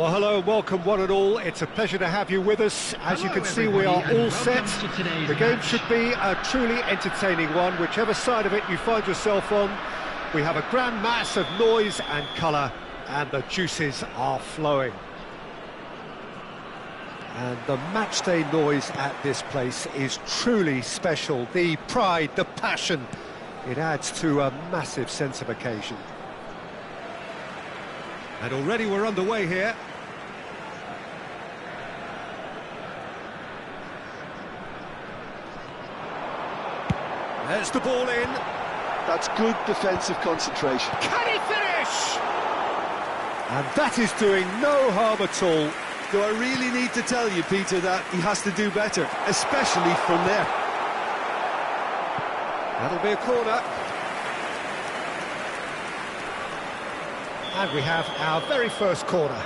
Well, hello and welcome one and all. It's a pleasure to have you with us. As you can see, we are all set. The game should be a truly entertaining one, whichever side of it you find yourself on. We have a grand mass of noise and colour, and the juices are flowing. And the matchday noise at this place is truly special. The pride, the passion, it adds to a massive sense of occasion. And already we're underway here. There's the ball in. That's good defensive concentration. Can he finish? And that is doing no harm at all. Do I really need to tell you, Peter, that he has to do better, especially from there? That'll be a corner. And we have our very first corner.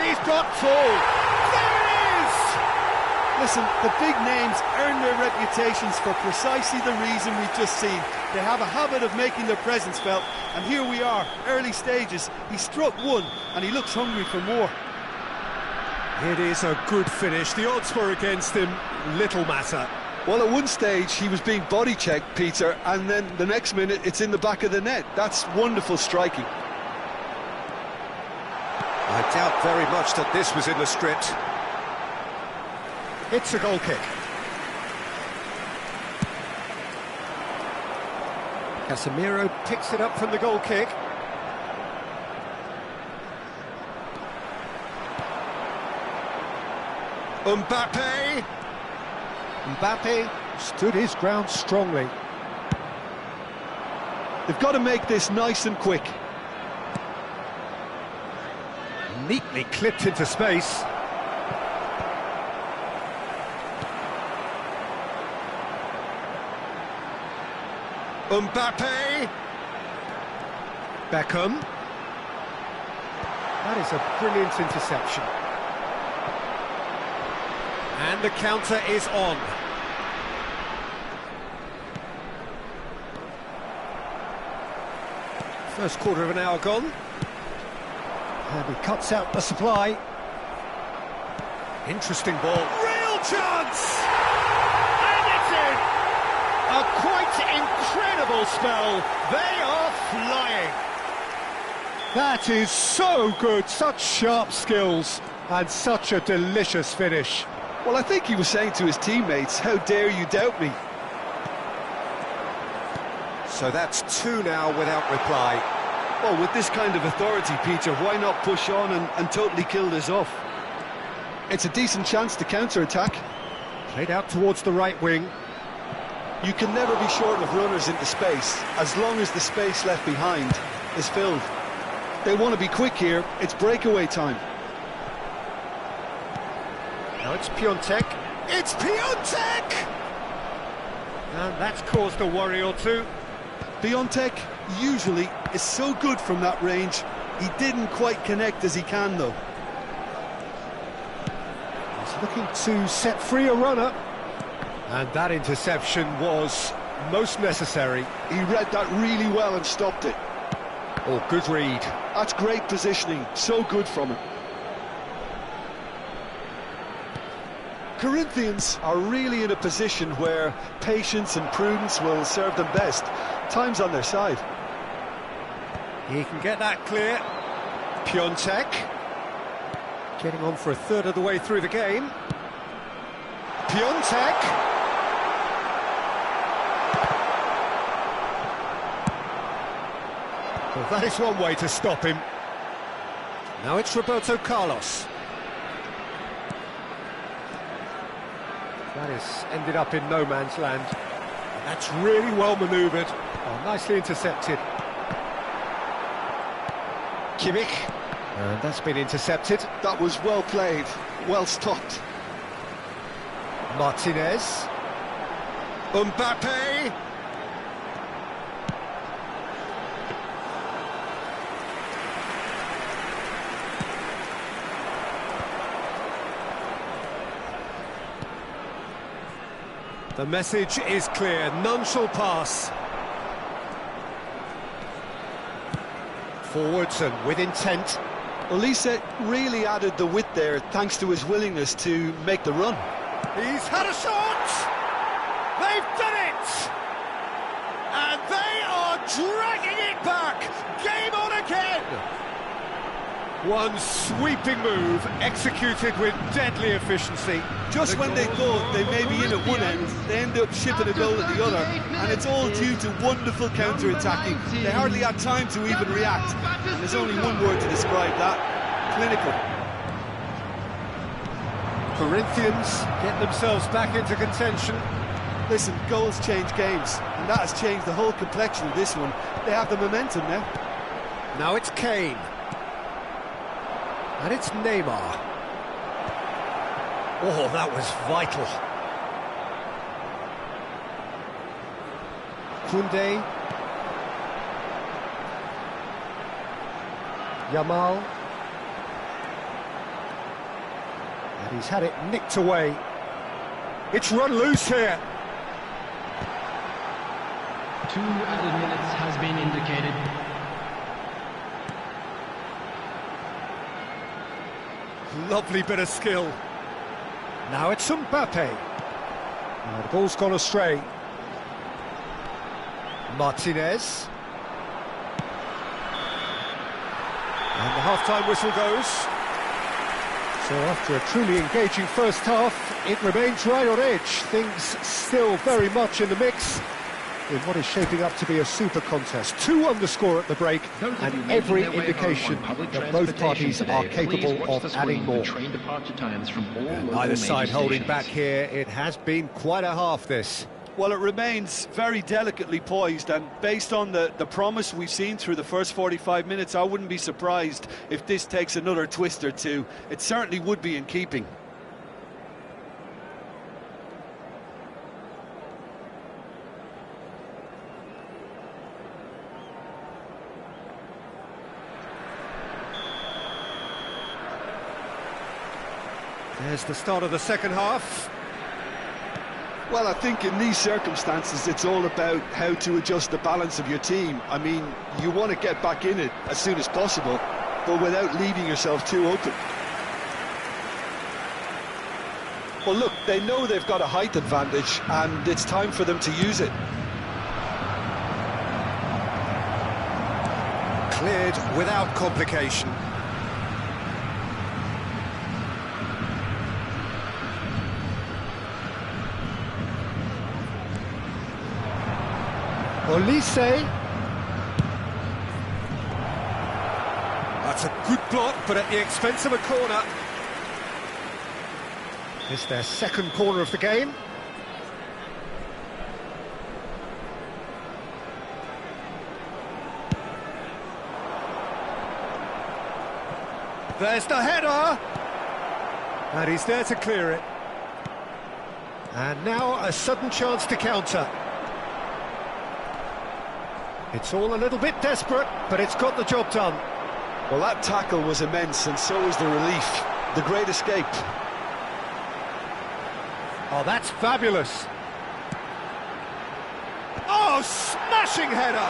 He's got full. There it is! Listen, the big names earn their reputations for precisely the reason we've just seen. They have a habit of making their presence felt, and here we are, early stages. He struck one, and he looks hungry for more. It is a good finish. The odds were against him. Little matter. Well, at one stage, he was being body-checked, Peter, and then the next minute, it's in the back of the net. That's wonderful striking. I doubt very much that this was in the script. It's a goal kick. Casemiro picks it up from the goal kick. Mbappe stood his ground strongly. They've got to make this nice and quick. Neatly clipped into space. Mbappe. Beckham. That is a brilliant interception. And the counter is on. First quarter of an hour gone. And he cuts out the supply. Interesting ball. Real chance! And it's in! A quite incredible spell. They are flying. That is so good. Such sharp skills and such a delicious finish. Well, I think he was saying to his teammates, how dare you doubt me? So that's two now without reply. Well, with this kind of authority, Peter, why not push on and totally kill this off? It's a decent chance to counter-attack. Played out towards the right wing. You can never be short of runners into space, as long as the space left behind is filled. They want to be quick here, it's breakaway time. Now it's Piontek. It's Piontek! And that's caused a worry or two. Piontek usually is so good from that range. He didn't quite connect as he can, though. He's looking to set free a runner. And that interception was most necessary. He read that really well and stopped it. Oh, good read. That's great positioning. So good from him. Corinthians are really in a position where patience and prudence will serve them best. Time's on their side. He can get that clear. Piontek getting on for a third of the way through the game. Piontek. Well, that is one way to stop him. Now it's Roberto Carlos. That has ended up in no man's land. That's really well manoeuvred. Oh, nicely intercepted. Kimmich. And that's been intercepted. That was well played, well stopped. Martinez. Mbappe. The message is clear, none shall pass. Forwards and with intent. Olise really added the width there thanks to his willingness to make the run. He's had a shot! They've done it! And they are dragging it back! Game on again! One sweeping move, executed with deadly efficiency. Just when they thought they may be in at one end, they end up shipping a goal at the other, and it's all due to wonderful counter-attacking. They hardly had time to even react, and there's only one word to describe that: clinical. Corinthians get themselves back into contention. Listen, goals change games, and that has changed the whole complexion of this one. They have the momentum now. Now it's Kane. And it's Neymar. Oh, that was vital. Koundé. Yamal. And he's had it nicked away. It's run loose here. 2 added minutes has been indicated. Lovely bit of skill. Now it's Mbappe. Now the ball's gone astray. Martinez. And the half-time whistle goes. So after a truly engaging first half, it remains right on edge. Things still very much in the mix in what is shaping up to be a super contest. 2 the score at the break, and every indication that both parties are capable of adding more. And neither side holding back here. It has been quite a half, this. Well, it remains very delicately poised, and based on the promise we've seen through the first 45 minutes, I wouldn't be surprised if this takes another twist or two. It certainly would be in keeping. There's the start of the second half. Well, I think in these circumstances, it's all about how to adjust the balance of your team. I mean, you want to get back in it as soon as possible, but without leaving yourself too open. Well, look, they know they've got a height advantage, and it's time for them to use it. Cleared without complication. Olise. That's a good block, but at the expense of a corner. It's their second corner of the game. There's the header. And he's there to clear it. And now a sudden chance to counter. It's all a little bit desperate, but it's got the job done. Well, that tackle was immense, and so was the relief. The great escape. Oh, that's fabulous. Oh, smashing header!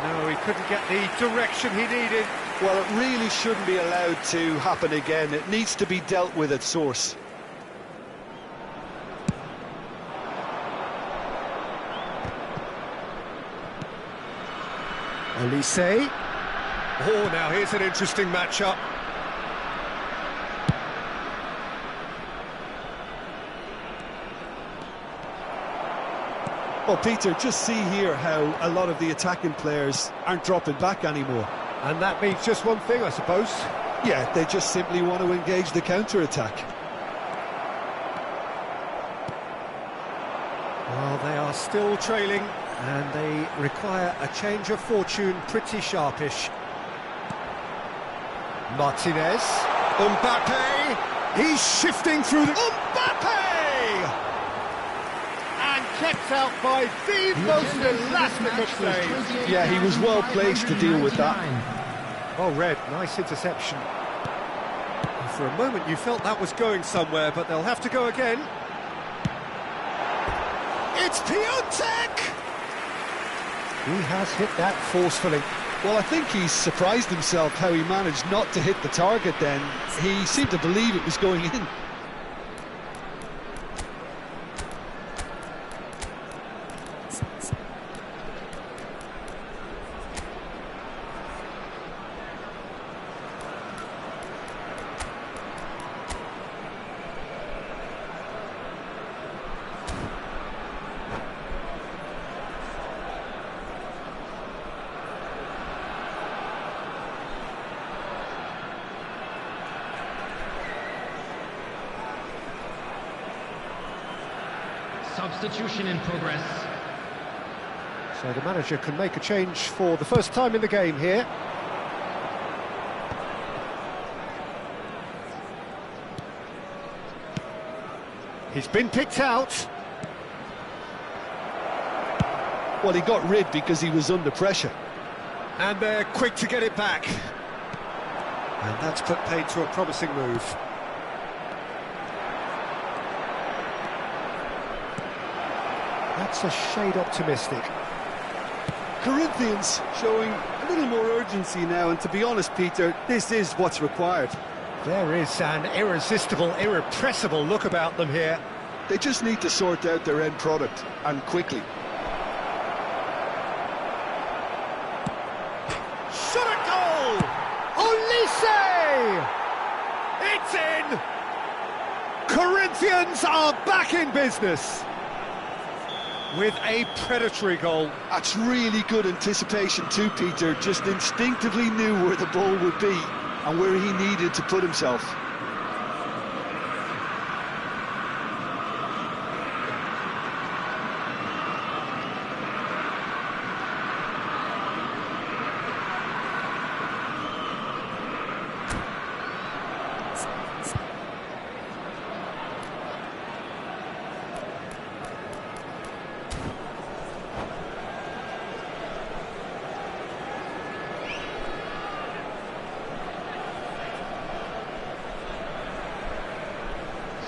No, he couldn't get the direction he needed. Well, it really shouldn't be allowed to happen again. It needs to be dealt with at source. Olise. Oh, now here's an interesting matchup. Well, Peter, just see here how a lot of the attacking players aren't dropping back anymore. And that means just one thing, I suppose. Yeah, they just simply want to engage the counter-attack. Well, they are still trailing, and they require a change of fortune pretty sharpish. Martinez. Mbappe. He's shifting through the... Mbappe! And kept out by the most elastic of saves. Yeah, he was well placed to deal with that. Oh, Red, nice interception. For a moment you felt that was going somewhere, but they'll have to go again. It's Piontek! He has hit that forcefully. Well, I think he's surprised himself how he managed not to hit the target then. He seemed to believe it was going in. Substitution in progress. So the manager can make a change for the first time in the game here. He's been picked out. Well, he got rid because he was under pressure. And they're quick to get it back. And that's put paid to a promising move. That's a shade optimistic. Corinthians showing a little more urgency now, and to be honest, Peter, this is what's required. There is an irresistible, irrepressible look about them here. They just need to sort out their end product, and quickly. Shot at goal! Olise! It's in! Corinthians are back in business with a predatory goal. That's really good anticipation too, Peter. Just instinctively knew where the ball would be and where he needed to put himself.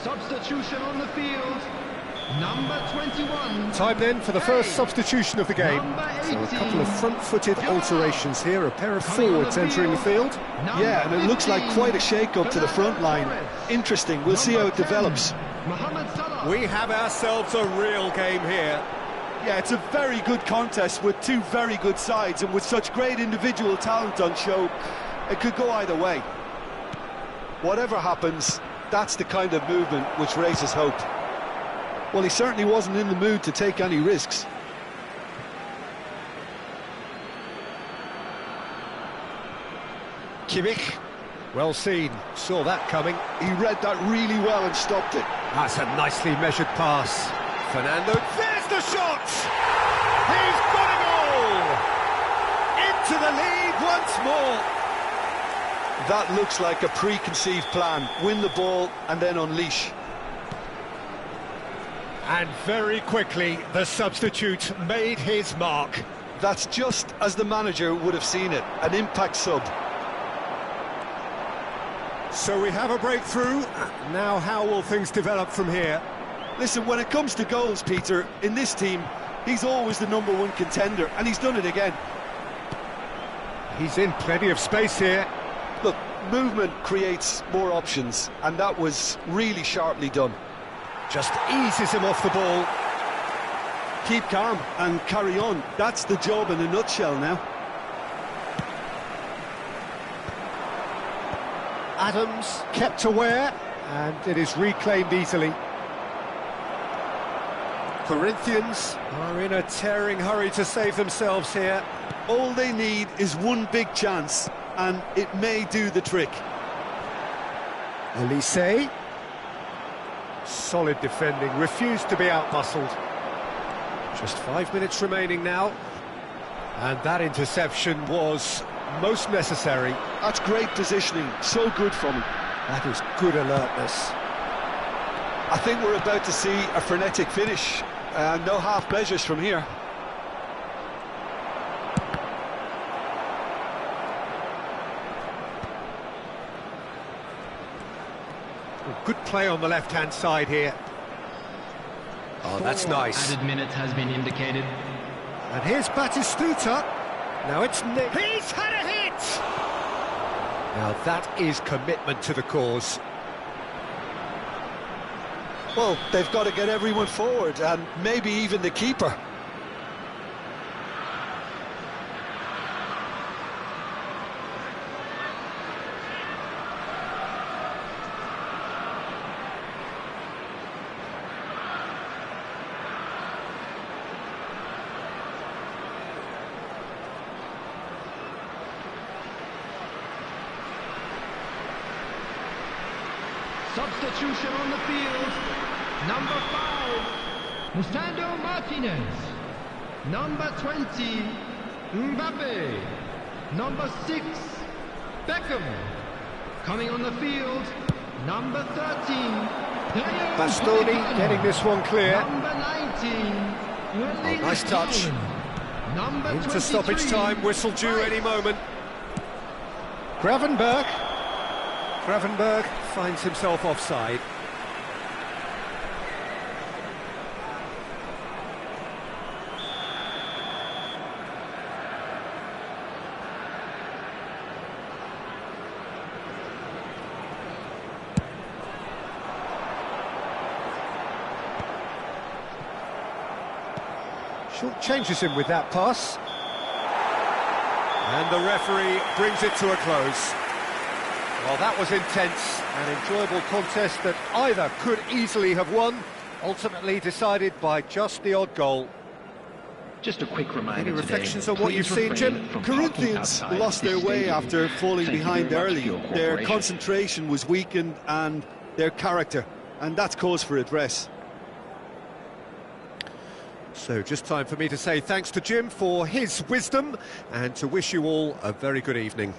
Substitution on the field. Number 21. Time then for the first substitution of the game. So a couple of front-footed alterations here, a pair of forwards entering the field. Yeah, and it looks like quite a shake-up to the front line. Interesting, we'll see how it develops. We have ourselves a real game here. Yeah, it's a very good contest with two very good sides, and with such great individual talent on show, it could go either way. Whatever happens, that's the kind of movement which raises hope. Well, he certainly wasn't in the mood to take any risks. Kimmich, well seen, saw that coming. He read that really well and stopped it. That's a nicely measured pass. Fernando, there's the shot! He's got it all! Into the lead once more. That looks like a preconceived plan. Win the ball and then unleash. And very quickly, the substitute made his mark. That's just as the manager would have seen it, an impact sub. So we have a breakthrough. Now how will things develop from here? Listen, when it comes to goals, Peter, in this team, he's always the #1 contender, and he's done it again. He's in plenty of space here. Look, movement creates more options, and that was really sharply done. Just eases him off the ball. Keep calm and carry on. That's the job in a nutshell now. Adams kept aware, and it is reclaimed easily. Corinthians are in a tearing hurry to save themselves here. All they need is one big chance, and it may do the trick. Olise. Solid defending, refused to be outmuscled. Just 5 minutes remaining now. And that interception was most necessary. That's great positioning, so good from him. That is good alertness. I think we're about to see a frenetic finish. No half measures from here. Good play on the left-hand side here. Oh, that's nice. Added minute has been indicated. And here's Batistuta. Now it's Nick. He's had a hit! Now that is commitment to the cause. Well, they've got to get everyone forward, and maybe even the keeper. Substitution on the field. Number 5, Mustando Martinez. Number 20, Mbappe. Number 6, Beckham. Coming on the field, number 13, Bastoni getting this one clear. Number 19, Oh, nice touch. Number Into stoppage time, whistle due any moment. Gravenberg finds himself offside. Short changes him with that pass. And the referee brings it to a close. Well, that was intense, an enjoyable contest that either could easily have won, ultimately decided by just the odd goal. Just a quick reminder. Any reflections on what you've seen, Jim? Corinthians lost their way after falling behind early. Their concentration was weakened and their character, and that's cause for address. So just time for me to say thanks to Jim for his wisdom and to wish you all a very good evening.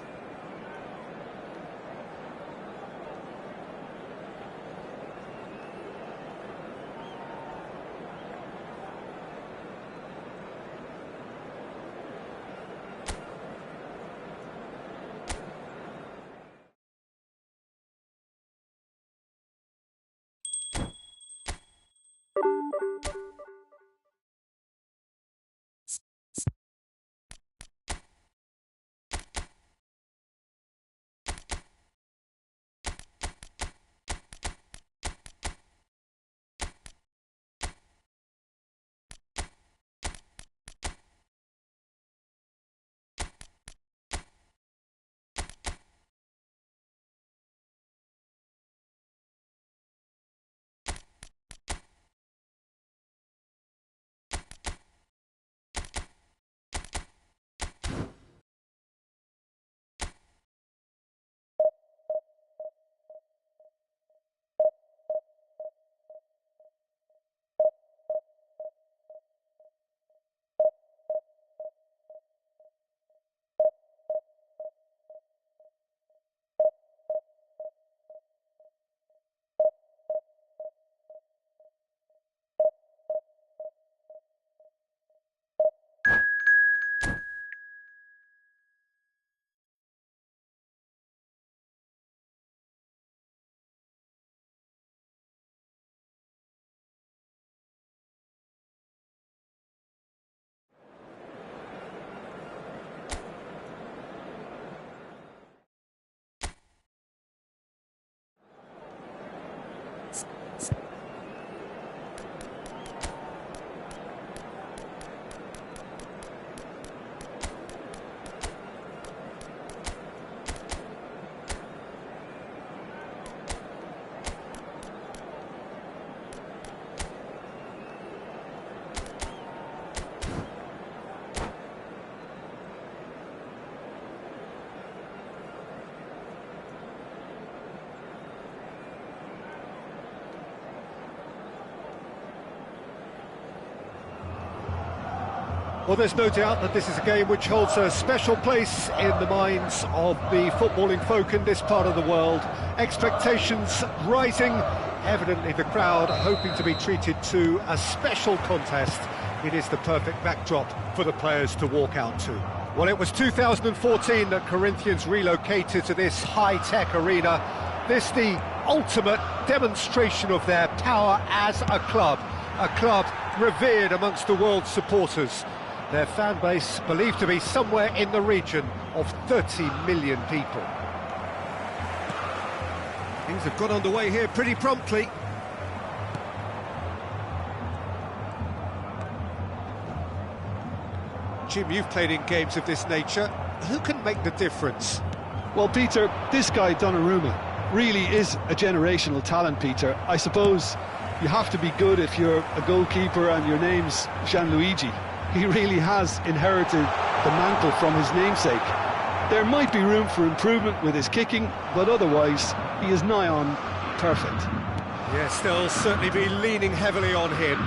Well, there's no doubt that this is a game which holds a special place in the minds of the footballing folk in this part of the world. Expectations rising, evidently the crowd hoping to be treated to a special contest. It is the perfect backdrop for the players to walk out to. Well, it was 2014 that Corinthians relocated to this high-tech arena. This the ultimate demonstration of their power as a club revered amongst the world's supporters. Their fan base believed to be somewhere in the region of 30 million people. Things have got underway here pretty promptly. Jim, you've played in games of this nature. Who can make the difference? Well, Peter, this guy Donnarumma really is a generational talent, Peter. I suppose you have to be good if you're a goalkeeper and your name's Gianluigi. He really has inherited the mantle from his namesake. There might be room for improvement with his kicking, but otherwise, he is nigh on perfect. Yes, they'll certainly be leaning heavily on him.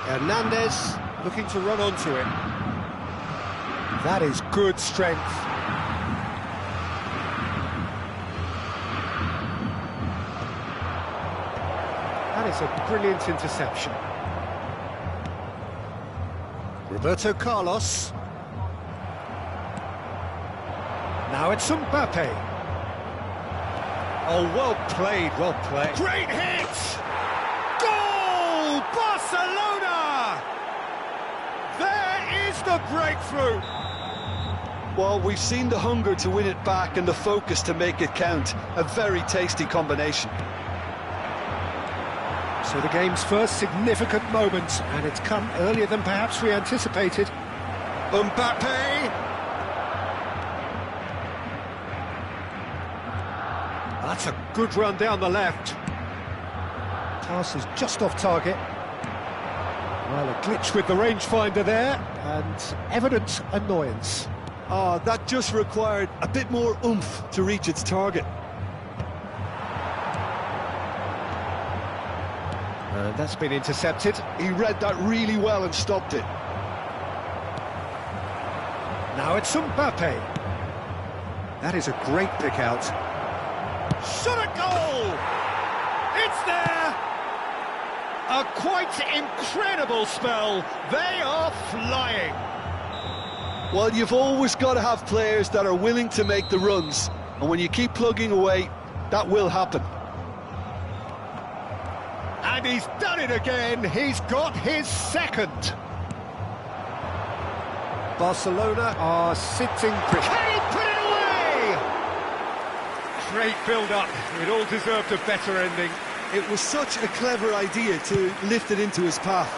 Hernandez looking to run onto it. That is good strength. That is a brilliant interception. Roberto Carlos. Now it's Mbappe. Oh, well played, well played. Great hit! Goal! Barcelona! There is the breakthrough! Well, we've seen the hunger to win it back and the focus to make it count. A very tasty combination. So the game's first significant moment, and it's come earlier than perhaps we anticipated. Mbappe! That's a good run down the left. Pass is just off target. Well, a glitch with the rangefinder there, and evident annoyance. Ah, that just required a bit more oomph to reach its target. And that's been intercepted. He read that really well and stopped it. Now it's Mbappe. That is a great pick out. Shot at goal! It's there! A quite incredible spell. They are flying. Well, you've always got to have players that are willing to make the runs. And when you keep plugging away, that will happen. And he's done it again. He's got his second. Barcelona are sitting pretty. Can he put it away? Great build-up. It all deserved a better ending. It was such a clever idea to lift it into his path.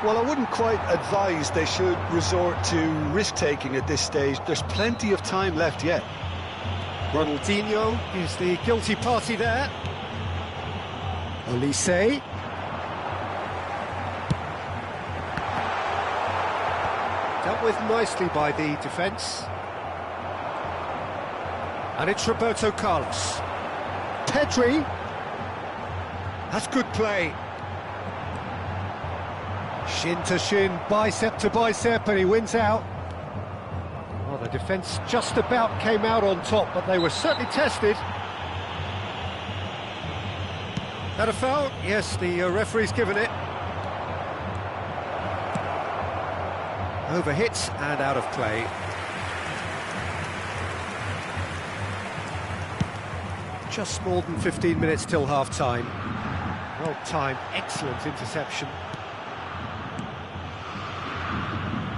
Well, I wouldn't quite advise they should resort to risk-taking at this stage. There's plenty of time left yet. Ronaldinho is the guilty party there. Olise. Dealt with nicely by the defence. And it's Roberto Carlos. Pedri. That's good play. Shin to shin, bicep to bicep, and he wins out. Well, the defence just about came out on top, but they were certainly tested. That a foul? Yes, the referee's given it. Overhit and out of play. Just more than 15 minutes till half-time. Well timed, excellent interception.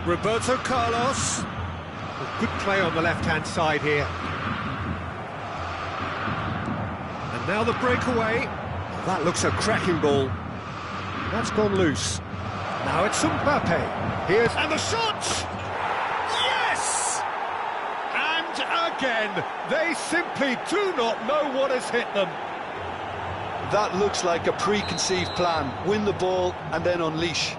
Roberto Carlos. Good play on the left-hand side here. And now the breakaway. That looks a cracking ball. That's gone loose. Now it's Mbappe. Here's... And the shot! Yes! And again, they simply do not know what has hit them. That looks like a preconceived plan. Win the ball and then unleash.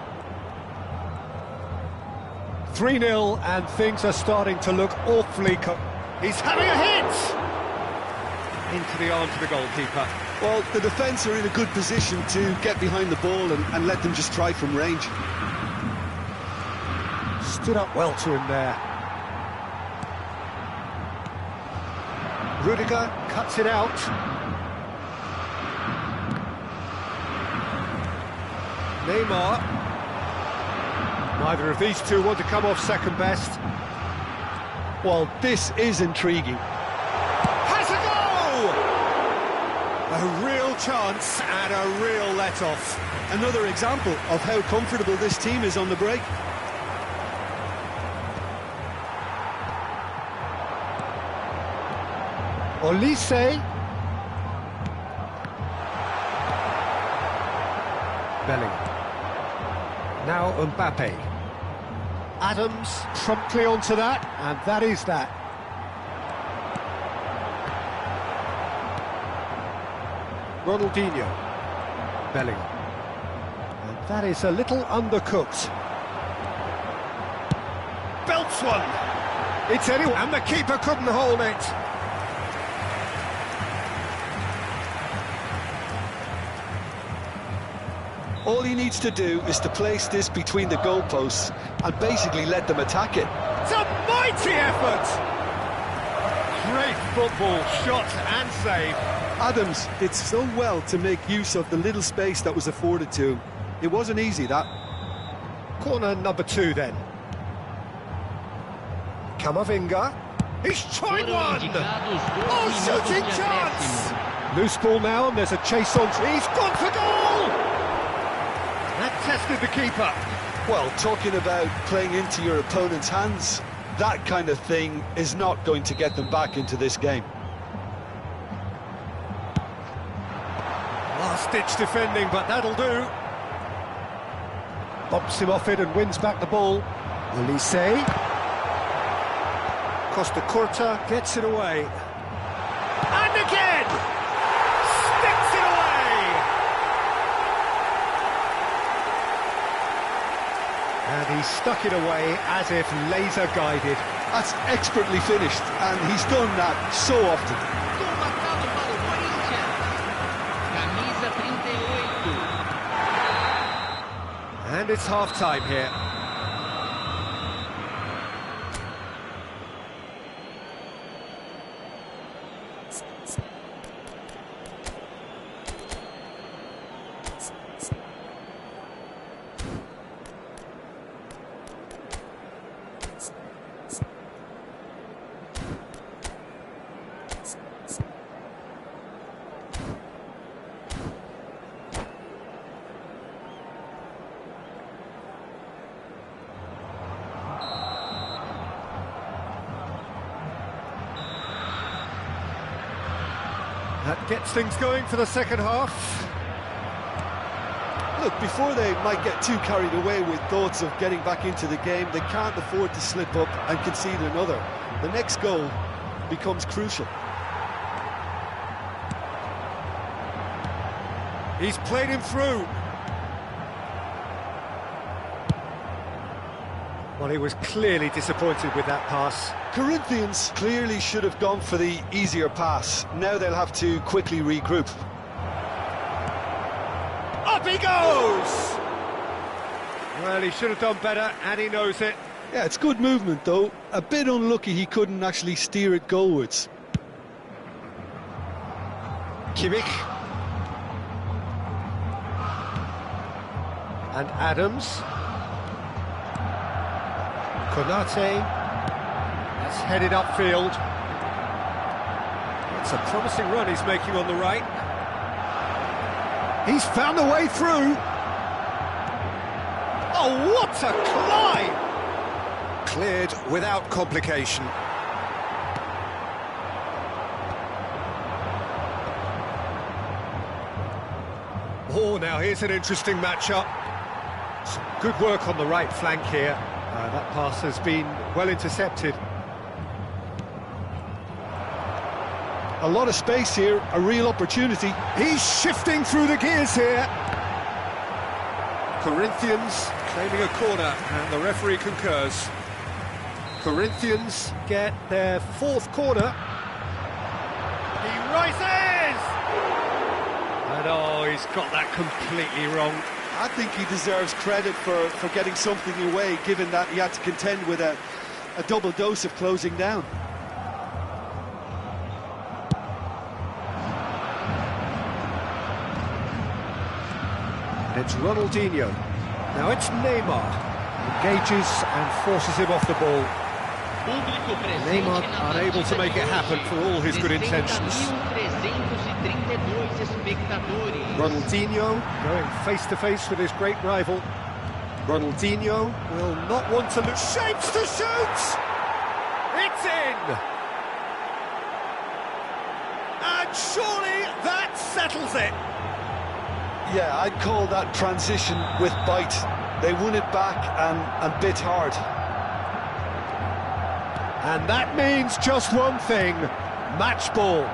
3-0, and things are starting to look awfully... He's having a hit! into the arms of the goalkeeper. Well, the defence are in a good position to get behind the ball and let them just try from range. Stood up well to him there. Rudiger cuts it out. Neymar. Neither of these two want to come off second best. Well, this is intriguing. Has a goal! A real chance and a real let-off. Another example of how comfortable this team is on the break. Olise. Bellingham. Now Mbappe. Adams promptly onto that, and that is that. Ronaldinho. Bellingham. And that is a little undercooked. Belts one. It's anyone, and the keeper couldn't hold it. All he needs to do is to place this between the goalposts and basically let them attack it. It's a mighty effort! Great football, shot and save. Adams did so well to make use of the little space that was afforded to him. It wasn't easy, that. Corner number 2 then. Camavinga. He's tried one! Oh, shooting chance! Loose ball now, and there's a chase on. He's gone for goal! That tested the keeper. Well, talking about playing into your opponent's hands, that kind of thing is not going to get them back into this game. Last-ditch defending, but that'll do. Bumps him off it and wins back the ball. Olise. Costa Curta gets it away. And again! Sticks it away! And he stuck it away as if laser-guided. That's expertly finished, and he's done that so often. And it's half-time here. That gets things going for the second half. Look, before they might get too carried away with thoughts of getting back into the game, they can't afford to slip up and concede another. The next goal becomes crucial. He's played him through. Well, he was clearly disappointed with that pass. Corinthians clearly should have gone for the easier pass. Now they'll have to quickly regroup. Up he goes! Well, he should have done better, and he knows it. Yeah, it's good movement, though. A bit unlucky he couldn't actually steer it goalwards. Kimmich. And Adams. Konate. That's headed upfield. It's a promising run he's making on the right. He's found the way through. Oh, what a climb! Cleared without complication. Oh, now here's an interesting matchup. Some good work on the right flank here. That pass has been well intercepted. A lot of space here, a real opportunity. He's shifting through the gears here. Corinthians claiming a corner, and the referee concurs. Corinthians get their fourth corner. He rises. he's got that completely wrong. I think he deserves credit for getting something away, given that he had to contend with a double dose of closing down. It's Ronaldinho. Now it's Neymar. Engages and forces him off the ball. Neymar unable to make it happen for all his good intentions. Ronaldinho going face to face with his great rival. Ronaldinho will not want to lose. Shapes to shoot! It's in! And surely that settles it. Yeah, I'd call that transition with bite. They won it back and bit hard. And that means just one thing, match ball.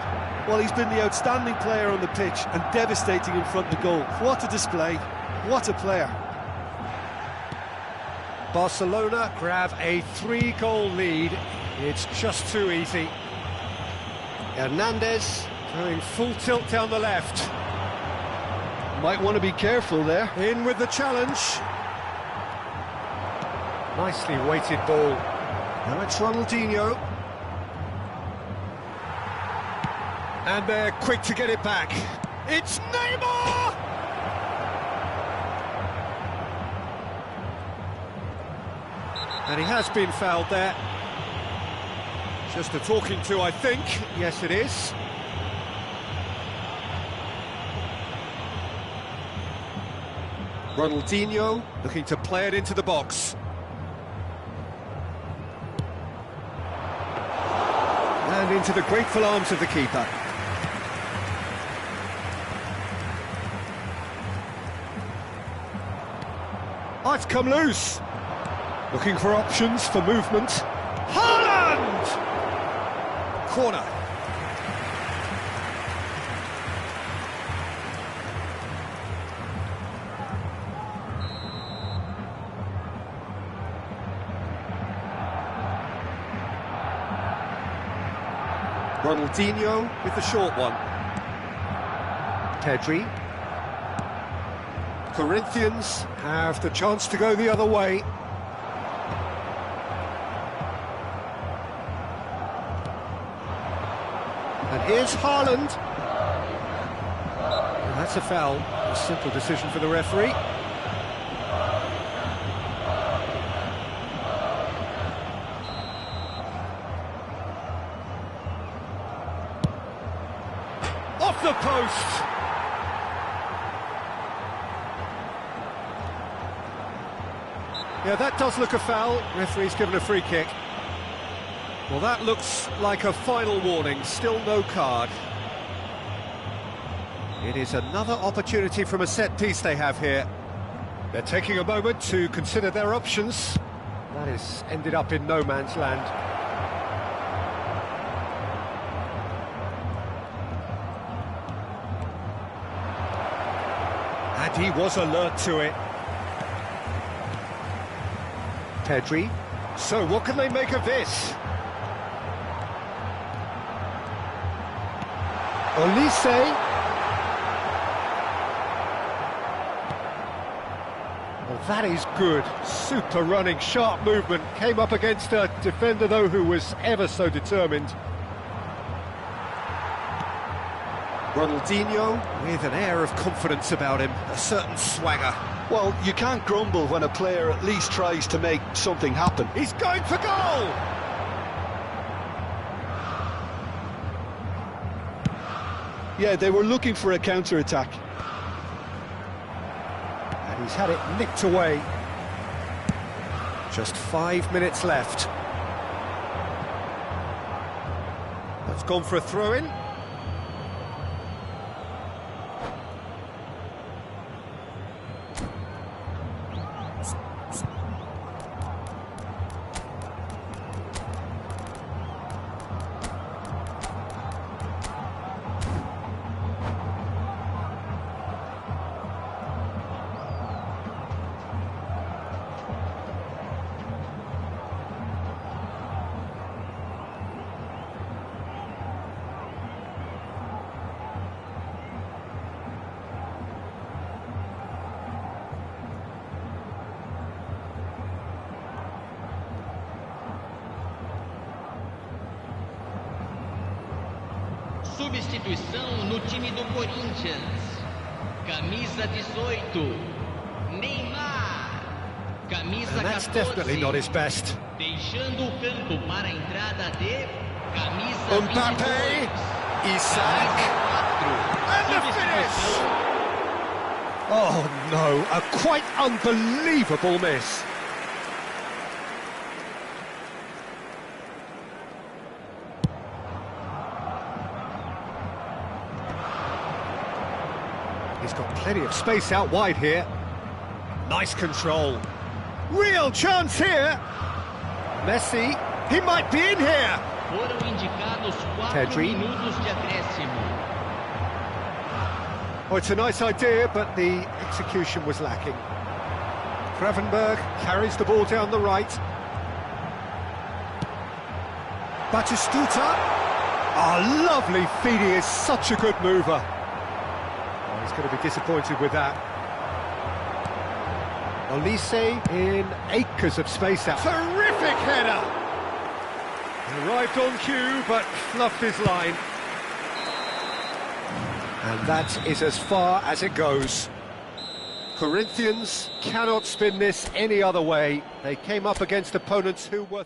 Well, he's been the outstanding player on the pitch and devastating in front of goal. What a display, what a player. Barcelona grab a 3-goal lead. It's just too easy. Hernandez going full tilt down the left. Might want to be careful there. In with the challenge. Nicely weighted ball. Now it's Ronaldinho. And they're quick to get it back. It's Neymar! And he has been fouled there. Just a talking to, I think. Yes, it is. Ronaldinho looking to play it into the box. And into the grateful arms of the keeper. Oh, it's come loose. Looking for options for movement. Haaland! Corner. Ronaldinho with the short one. Pedri. Corinthians have the chance to go the other way. And here's Haaland. And that's a foul. A simple decision for the referee. Off the post! Yeah, that does look a foul. Referee's given a free kick. Well, that looks like a final warning. Still no card. It is another opportunity from a set piece they have here. They're taking a moment to consider their options. That has ended up in no man's land. And he was alert to it. Pedri. So what can they make of this? Olise. Well, that is good. Super running, sharp movement. Came up against a defender, though, who was ever so determined. Ronaldinho with an air of confidence about him, a certain swagger. Well, you can't grumble when a player at least tries to make something happen. He's going for goal! Yeah, they were looking for a counter-attack. And he's had it nicked away. Just 5 minutes left. That's gone for a throw-in. Substituição no time do Corinthians. Camisa 18, Neymar. Camisa And that's 14, definitely not his best. deixando o campo para a entrada de camisa Mbappe, 22. Isaac, and the finish! Oh no, a quite unbelievable miss. He's got plenty of space out wide here. Nice control. Real chance here. Messi, he might be in here. Foram indicados 4 Pedri. minutos de acréscimo. Oh, it's a nice idea, but the execution was lacking. Gravenberg carries the ball down the right. Batistuta. Oh, lovely feed. He is such a good mover. Oh, he's going to be disappointed with that. Olise in acres of space out. Terrific header! He arrived on cue, but fluffed his line. And that is as far as it goes. Corinthians cannot spin this any other way. They came up against opponents who were...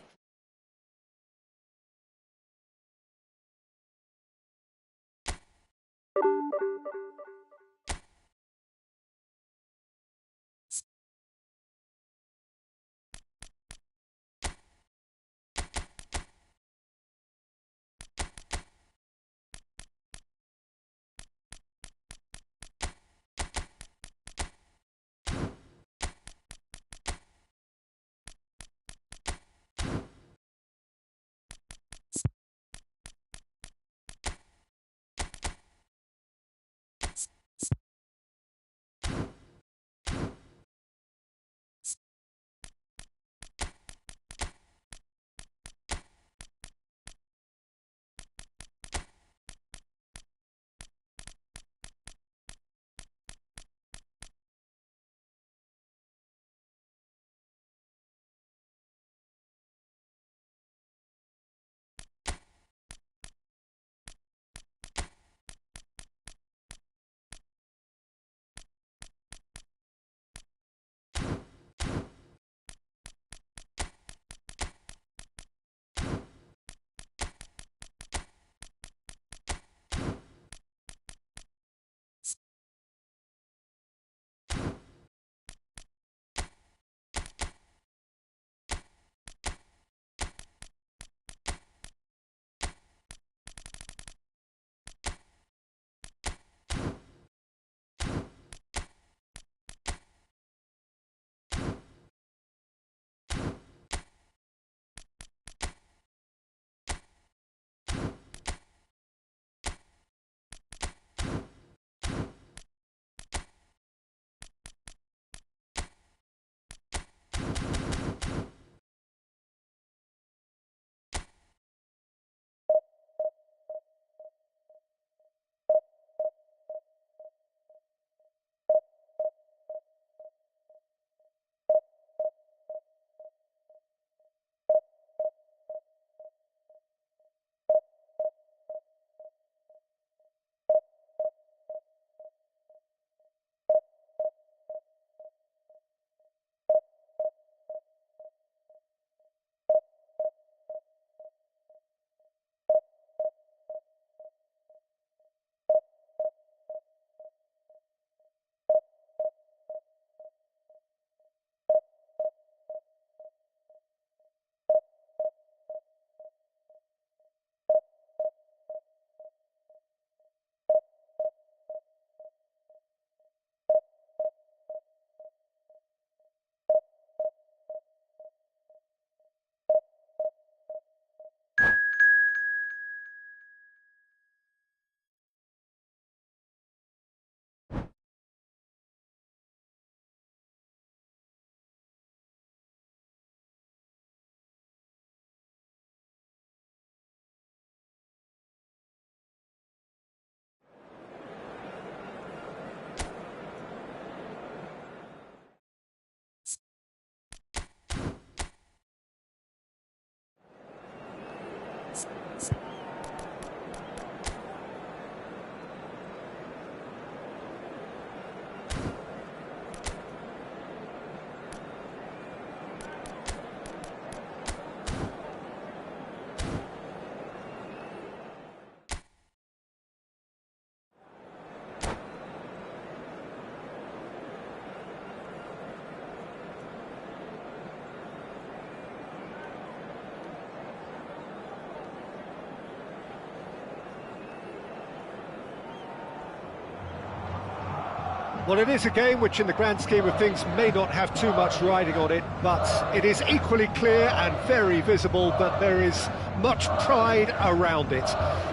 Well, it is a game which in the grand scheme of things may not have too much riding on it, but it is equally clear and very visible that there is much pride around it.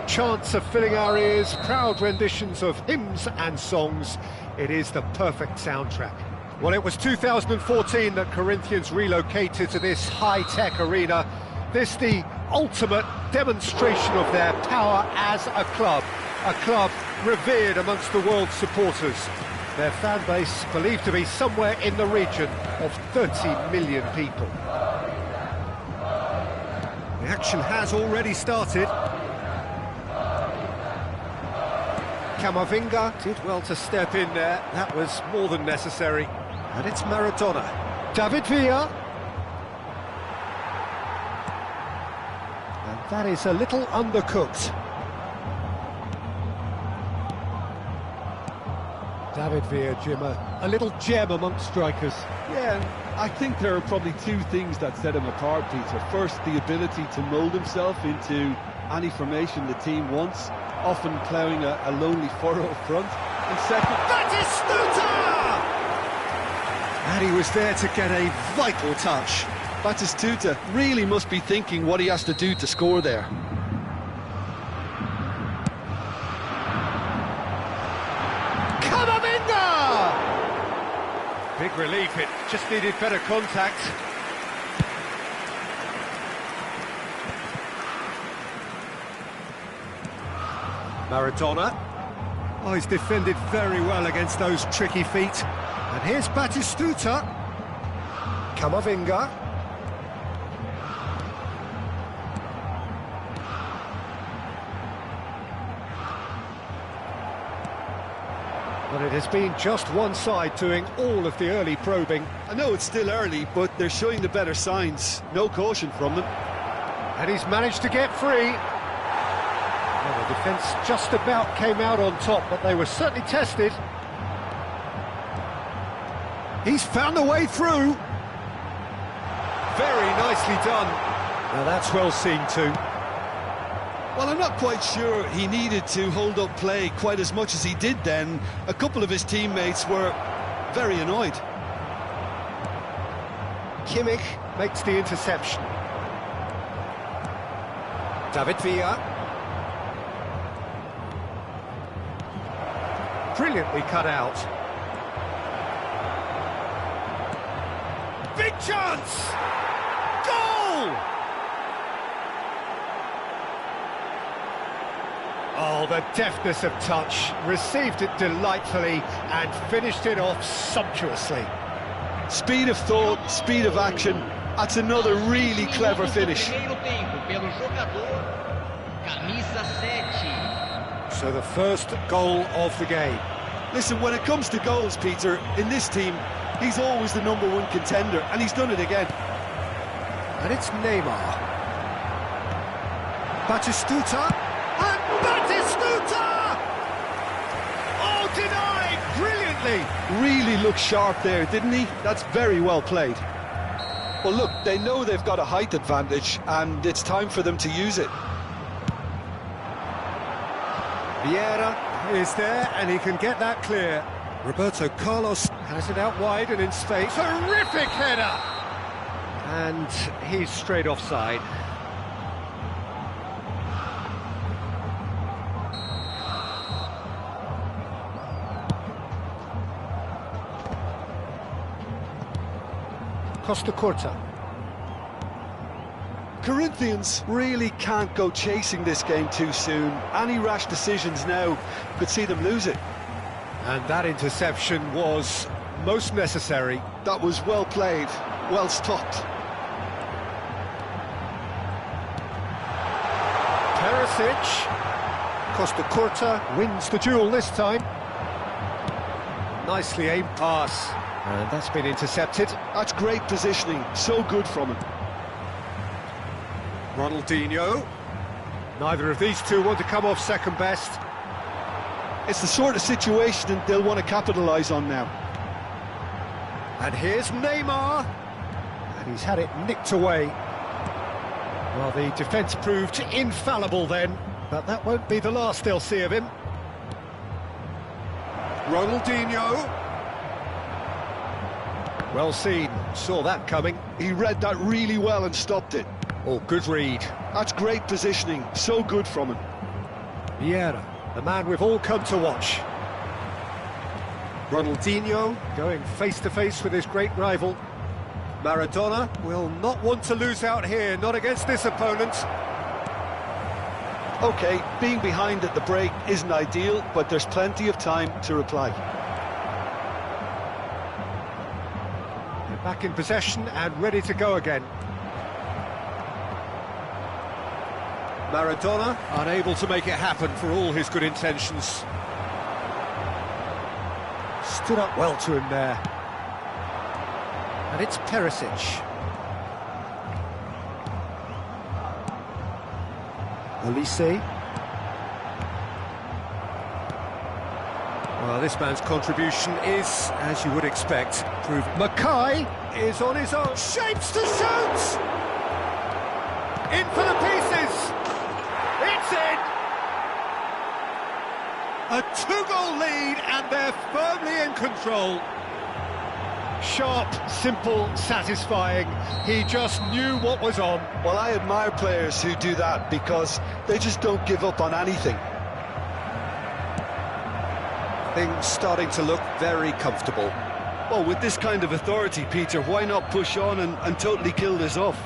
Chants are filling our ears, proud renditions of hymns and songs. It is the perfect soundtrack. Well, it was 2014 that Corinthians relocated to this high-tech arena. This the ultimate demonstration of their power as a club revered amongst the world's supporters. Their fan base believed to be somewhere in the region of 30 million people. The action has already started. Camavinga did well to step in there, that was more than necessary. And it's Maradona. David Villa. And that is a little undercooked. David Villa, Jim, a little gem amongst strikers. Yeah, and I think there are probably two things that set him apart, Peter. First, the ability to mould himself into any formation the team wants, often ploughing a lonely furrow up front. And second... Batistuta! And he was there to get a vital touch. Batistuta really must be thinking what he has to do to score there. Big relief, it just needed better contact. Maradona. Oh, he's defended very well against those tricky feet. And here's Batistuta. Camavinga. But it has been just one side doing all of the early probing. I know it's still early, but they're showing the better signs. No caution from them. And he's managed to get free. Well, the defence just about came out on top, but they were certainly tested. He's found a way through. Very nicely done. Now that's well seen too. Well, I'm not quite sure he needed to hold up play quite as much as he did then. A couple of his teammates were very annoyed. Kimmich makes the interception. David Villa. Brilliantly cut out. Big chance! Goal! Oh, the deftness of touch, received it delightfully and finished it off sumptuously. Speed of thought, speed of action, that's another really clever finish. So the first goal of the game. Listen, when it comes to goals, Peter, in this team, he's always the #1 contender, and he's done it again. And it's Neymar. Batistuta. And Batistuta! Oh, denied brilliantly! Really looked sharp there, didn't he? That's very well played. Well, look, they know they've got a height advantage, and it's time for them to use it. Vieira is there, and he can get that clear. Roberto Carlos has it out wide and in space. Terrific header! And he's straight offside. Costa Curta. Corinthians really can't go chasing this game too soon. Any rash decisions now could see them lose it. And that interception was most necessary. That was well played, well stopped. Perisic. Costa Curta wins the duel this time. Nicely aimed pass. And that's been intercepted. That's great positioning, so good from him. Ronaldinho. Neither of these two want to come off second best. It's the sort of situation they'll want to capitalise on now. And here's Neymar. And he's had it nicked away. Well, the defence proved infallible then, but that won't be the last they'll see of him. Ronaldinho. Well seen, saw that coming. He read that really well and stopped it. Oh, good read. That's great positioning, so good from him. Vieira, the man we've all come to watch. Ronaldinho going face-to-face with his great rival. Maradona will not want to lose out here, not against this opponent. OK, being behind at the break isn't ideal, but there's plenty of time to reply. They're back in possession and ready to go again. Maradona unable to make it happen for all his good intentions. Stood up well to him there. And it's Perisic. Olise. Well, this man's contribution is, as you would expect, proved. Mackay is on his own. Shapes to shoot! In for the pieces! It's in! A two-goal lead, and they're firmly in control. Sharp, simple, satisfying. He just knew what was on. Well, I admire players who do that because they just don't give up on anything. Things starting to look very comfortable. Well, with this kind of authority, Peter, why not push on and totally kill this off?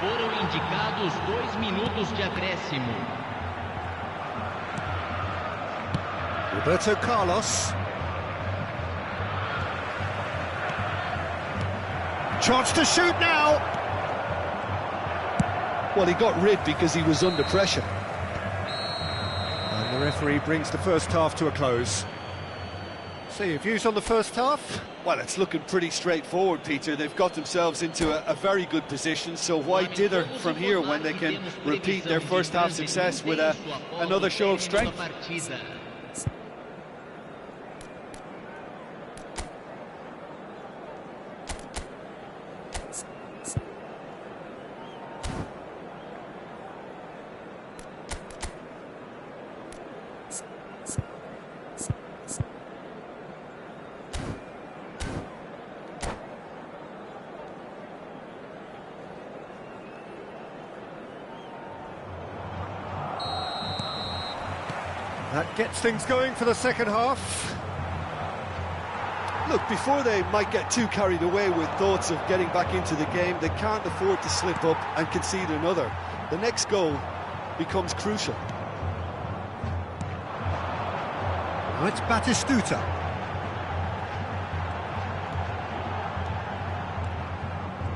Foram indicados 2 minutos de acréscimo. Roberto Carlos. Chance to shoot now! Well, he got rid because he was under pressure. And the referee brings the first half to a close. So your views on the first half? Well, it's looking pretty straightforward, Peter. They've got themselves into a very good position, so why dither from here when they can repeat their first half success with another show of strength? That gets things going for the second half. Look, before they might get too carried away with thoughts of getting back into the game, they can't afford to slip up and concede another. The next goal becomes crucial. Now it's Batistuta.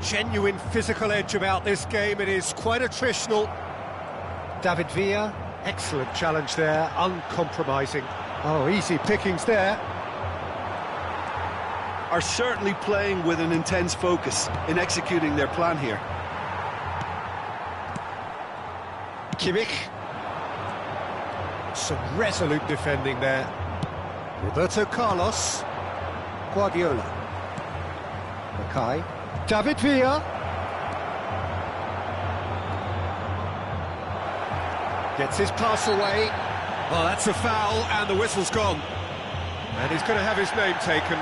Genuine physical edge about this game. It is quite attritional. David Villa, excellent challenge there, uncompromising. Oh, easy pickings there. Are certainly playing with an intense focus in executing their plan here. Kimmich. Some resolute defending there. Roberto Carlos. Guardiola. Mackay. David Villa. Gets his pass away. Oh, that's a foul, and the whistle's gone. And he's going to have his name taken.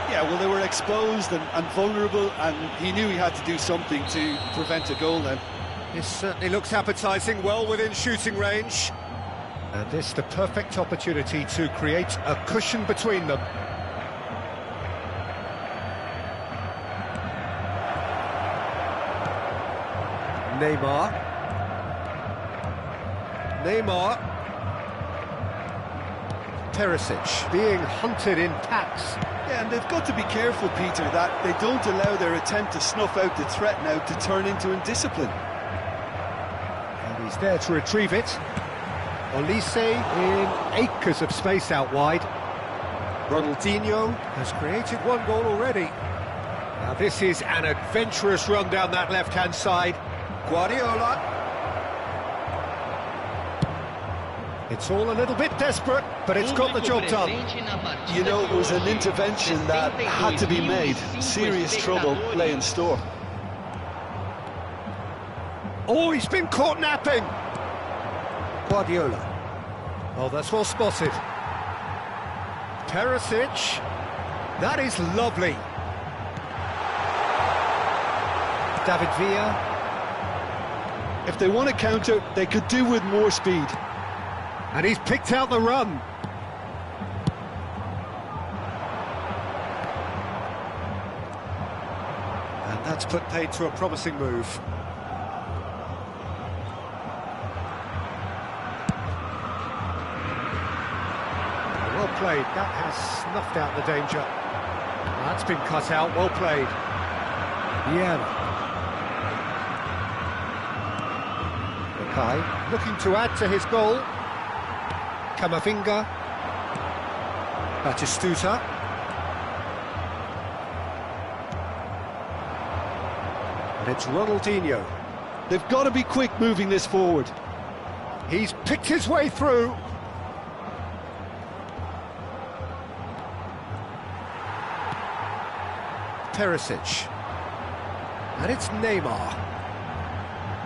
Yeah, well, they were exposed and vulnerable, and he knew he had to do something to prevent a goal then. This certainly looks appetising, well within shooting range. And this the perfect opportunity to create a cushion between them. Neymar. Perisic being hunted in packs. Yeah, and they've got to be careful, Peter, that they don't allow their attempt to snuff out the threat now to turn into indiscipline. And he's there to retrieve it. Olise in acres of space out wide. Ronaldinho has created one goal already. Now this is an adventurous run down that left-hand side. Guardiola. It's all a little bit desperate, but it's got the job done. You know, it was an intervention that had to be made. Serious trouble lay in store. Oh, he's been caught napping. Guardiola. Oh, that's well spotted. Perisic. That is lovely. David Villa. If they want to counter, they could do with more speed. And he's picked out the run. And that's put paid to a promising move. Well played, that has snuffed out the danger. That's been cut out, well played. Yeah. Okay, looking to add to his goal. Camavinga. Batistuta. And it's Ronaldinho. They've got to be quick moving this forward. He's picked his way through. Perisic. And it's Neymar.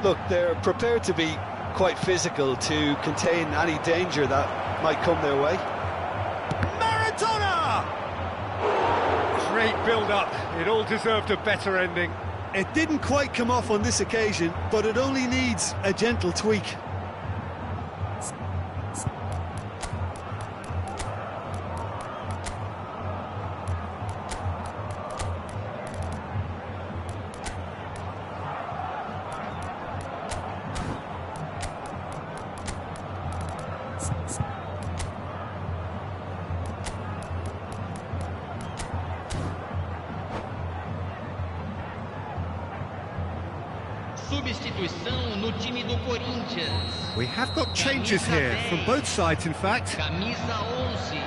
Look, they're prepared to be quite physical to contain any danger that might come their way. Maradona! Great build-up. It all deserved a better ending. It didn't quite come off on this occasion, but it only needs a gentle tweak. Substituição no time do Corinthians. We have got changes here, from both sides in fact. Camisa 11,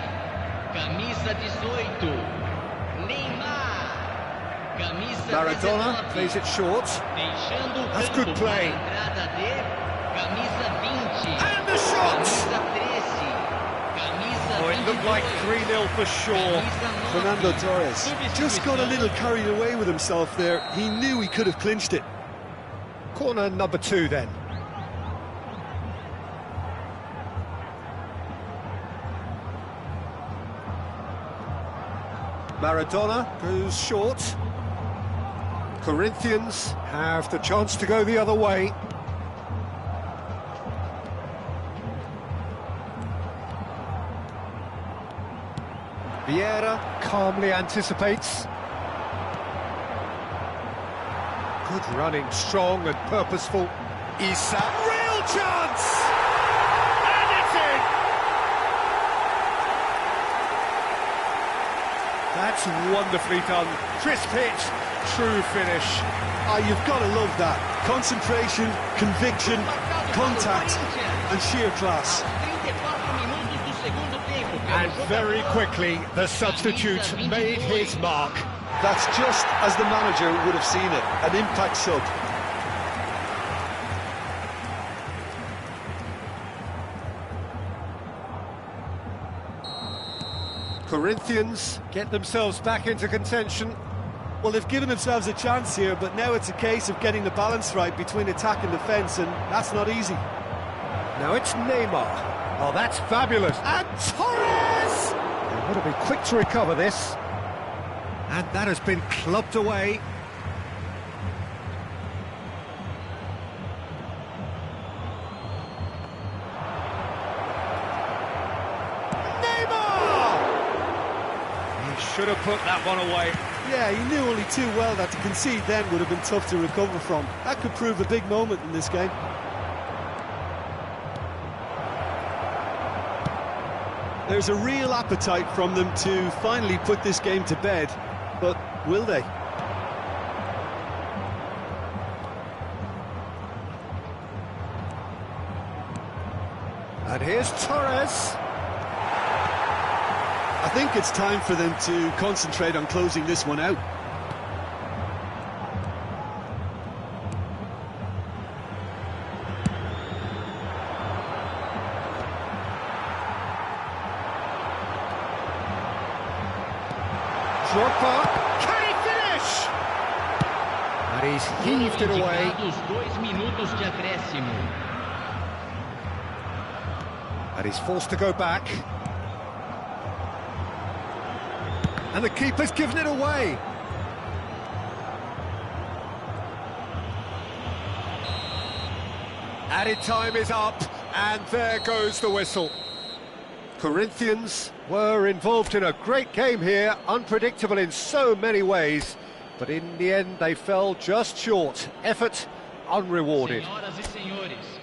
camisa 18, Neymar, camisa Maradona 19, plays it short. deixando o That's campo good play. para a entrada de camisa 20, And the shot! camisa 13, camisa Oh, it looked like 3-0 for sure. camisa 9, Fernando Torres just got a little carried away with himself there. He knew he could have clinched it. Corner number 2 then. Maradona goes short. Corinthians have the chance to go the other way. Vieira calmly anticipates. Good running, strong and purposeful. Issa, real chance! And it's in! That's wonderfully done. Crisp hit, true finish. Ah, you've got to love that. Concentration, conviction, contact, and sheer class. 34 minutos do segundo tempo. And very quickly, the substitute made his mark. That's just as the manager would have seen it, an impact sub. Corinthians get themselves back into contention. Well, they've given themselves a chance here, but now it's a case of getting the balance right between attack and defence, and that's not easy. Now it's Neymar. Oh, that's fabulous. And Torres! They've got to be quick to recover this. And that has been clubbed away. Neymar! He should have put that one away. Yeah, he knew only too well that to concede then would have been tough to recover from. That could prove a big moment in this game. There's a real appetite from them to finally put this game to bed, but will they? And here's Torres. I think it's time for them to concentrate on closing this one out. Drogba, can he finish? And he's heaved it away. Indicados 2 minutos de acréscimo. And he's forced to go back. And the keeper's given it away. Added time is up, and there goes the whistle. Corinthians were involved in a great game here, unpredictable in so many ways, but in the end they fell just short. Effort unrewarded. Senhoras e senhores,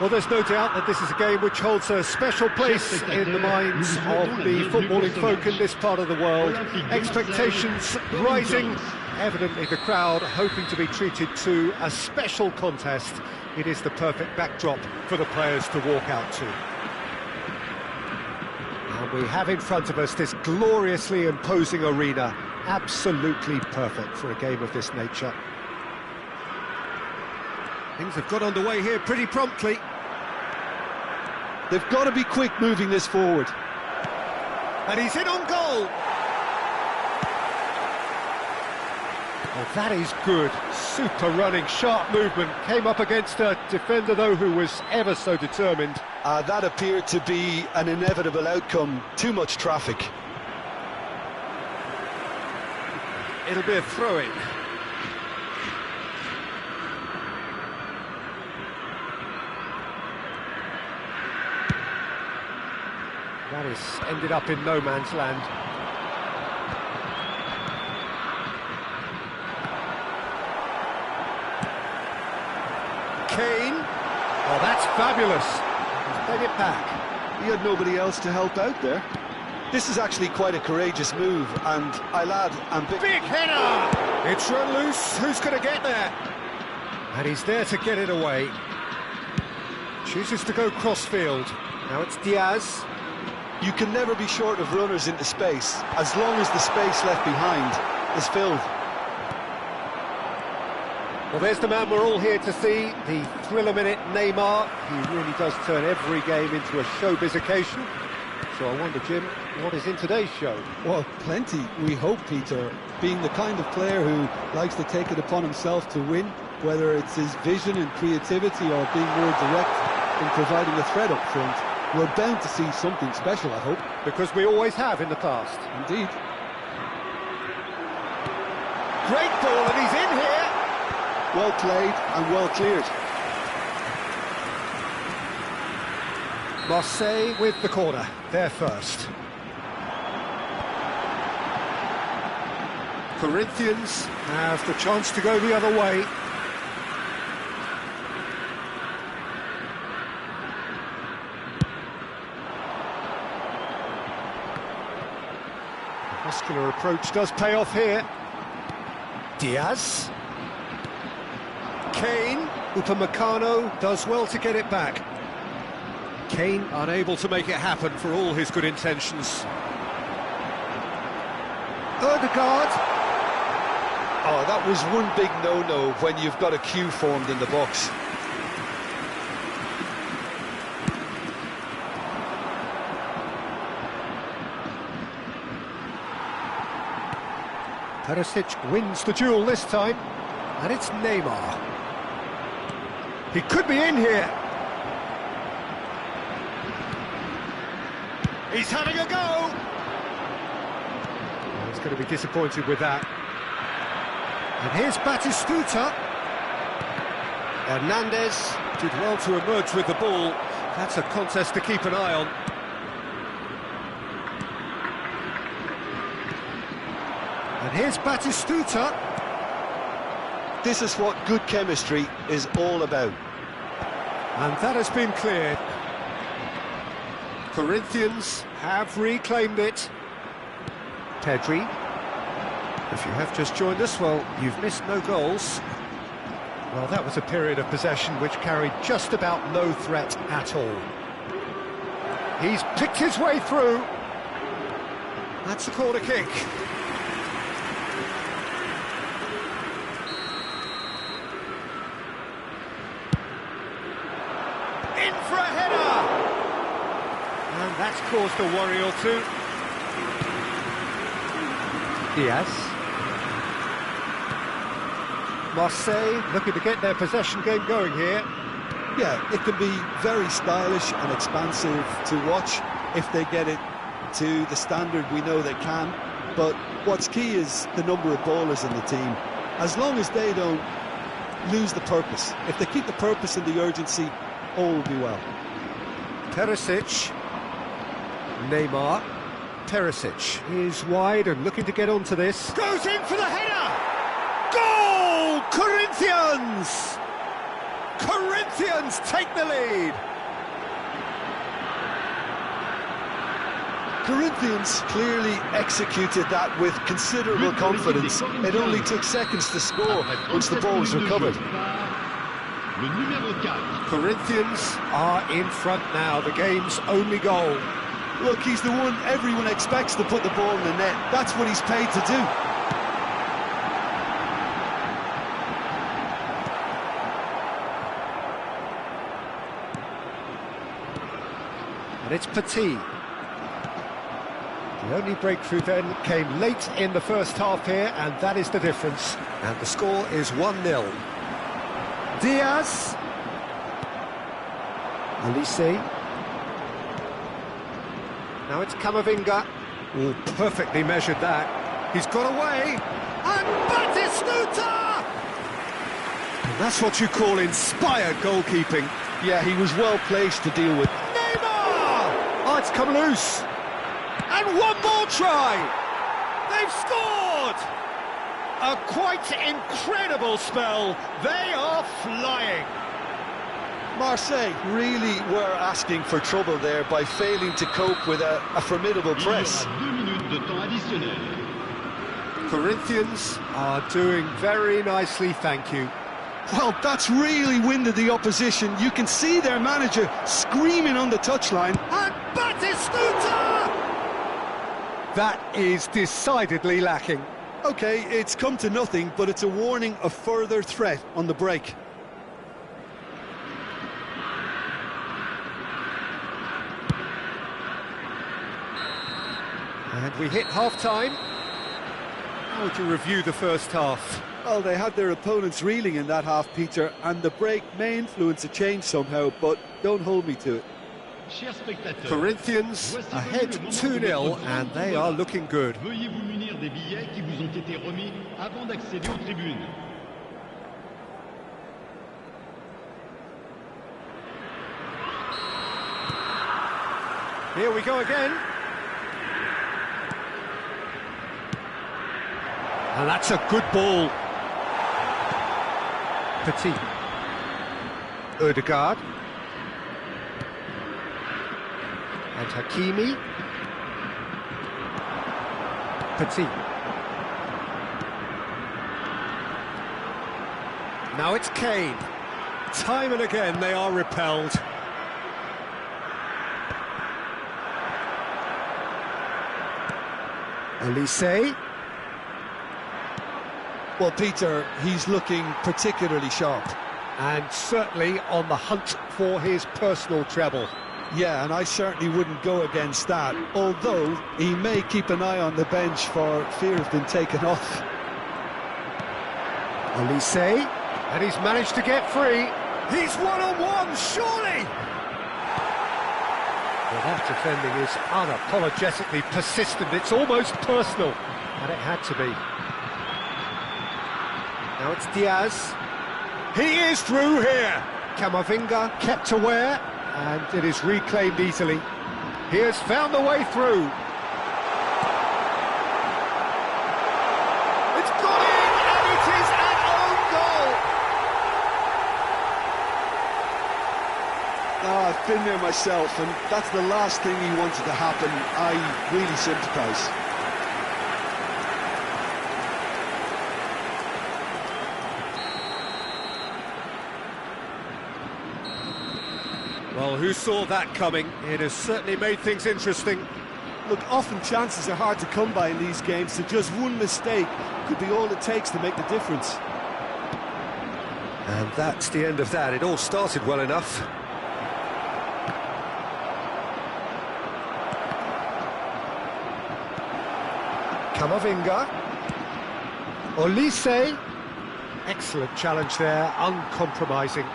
Well, there's no doubt that this is a game which holds a special place in the minds of the footballing folk in this part of the world. Expectations rising, evidently the crowd hoping to be treated to a special contest. It is the perfect backdrop for the players to walk out to. And we have in front of us this gloriously imposing arena, absolutely perfect for a game of this nature. Things have got underway here pretty promptly. They've got to be quick moving this forward. And he's in on goal. Oh, that is good. Super running, sharp movement. Came up against a defender, though, who was ever so determined. That appeared to be an inevitable outcome. Too much traffic. It'll be a throw-in. That has ended up in no man's land. Kane. Oh, that's fabulous. He's played it back. He had nobody else to help out there. This is actually quite a courageous move, and I'll add... Big header! It's run loose. Who's going to get there? And he's there to get it away. Chooses to go cross-field. Now it's Diaz. You can never be short of runners into space, as long as the space left behind is filled. Well, there's the man we're all here to see, the thriller-minute Neymar. He really does turn every game into a showbiz occasion. So I wonder, Jim, what is in today's show? Well, plenty, we hope, Peter. Being the kind of player who likes to take it upon himself to win, whether it's his vision and creativity or being more direct in providing a threat up front, we're bound to see something special, I hope. Because we always have in the past. Indeed. Great ball, and he's in here. Well played and well cleared. Marseille with the corner, there first. Corinthians have the chance to go the other way. Muscular approach does pay off here. Diaz. Kane. Upamecano does well to get it back. Kane unable to make it happen for all his good intentions. Odegaard. Oh, that was one big no-no when you've got a queue formed in the box. Perisic wins the duel this time, and it's Neymar. He could be in here. He's having a go. Oh, he's going to be disappointed with that. And here's Batistuta. Hernandez did well to emerge with the ball. That's a contest to keep an eye on. And here's Batistuta. This is what good chemistry is all about. And that has been cleared. Corinthians have reclaimed it. Pedri. If you have just joined us, well, you've missed no goals. Well, that was a period of possession which carried just about no threat at all. He's picked his way through. That's a corner kick. In for a header! And that's caused a worry or two. Diaz. Marseille looking to get their possession game going here. Yeah, it can be very stylish and expansive to watch if they get it to the standard we know they can. But what's key is the number of ballers in the team. As long as they don't lose the purpose, if they keep the purpose and the urgency, all will be well. Perisic. Neymar. Perisic is wide and looking to get onto this. Goes in for the header! Goal! Corinthians! Corinthians take the lead! Corinthians clearly executed that with considerable confidence. It only took seconds to score once the ball was recovered. Corinthians are in front now, the game's only goal. Look, he's the one everyone expects to put the ball in the net. That's what he's paid to do. And it's Petit. The only breakthrough then came late in the first half here, and that is the difference. And the score is 1-0. Diaz. Elise. Now it's Camavinga. Oh, perfectly measured that. He's got away. And Batistuta! And that's what you call inspired goalkeeping. Yeah, he was well placed to deal with. Neymar! Oh, it's come loose. And one more try! They've scored! A quite incredible spell. They are flying. Marseille really were asking for trouble there by failing to cope with a formidable press. Corinthians are doing very nicely, thank you. Well, that's really winded the opposition. You can see their manager screaming on the touchline. And Batistuta! That is decidedly lacking. OK, it's come to nothing, but it's a warning of further threat on the break. And we hit half-time. How would you review the first half? Well, they had their opponents reeling in that half, Peter, and the break may influence a change somehow, but don't hold me to it. Corinthians ahead 2-0, and they are looking good. Veuillez-vous munir des billets qui vous ont été remis avant d'accéder aux tribunes. Here we go again. And that's a good ball. Petit. Odegaard. And Hakimi. Petit. Now it's Kane. Time and again they are repelled. Elise. Well, Peter, he's looking particularly sharp. And certainly on the hunt for his personal treble. Yeah, and I certainly wouldn't go against that, although he may keep an eye on the bench for fear of being taken off. Olise, and he's managed to get free. He's one-on-one, surely! Well, that defending is unapologetically persistent. It's almost personal, and it had to be. Now it's Diaz. He is through here. Camavinga kept aware, and it is reclaimed easily. He has found the way through. It's gone in, and it is an own goal. Oh, I've been there myself, and that's the last thing he wanted to happen. I really sympathise. Well, who saw that coming? It has certainly made things interesting. Look, often chances are hard to come by in these games, so just one mistake could be all it takes to make the difference. And that's the end of that. It all started well enough. Camavinga. Olise. Excellent challenge there, uncompromising.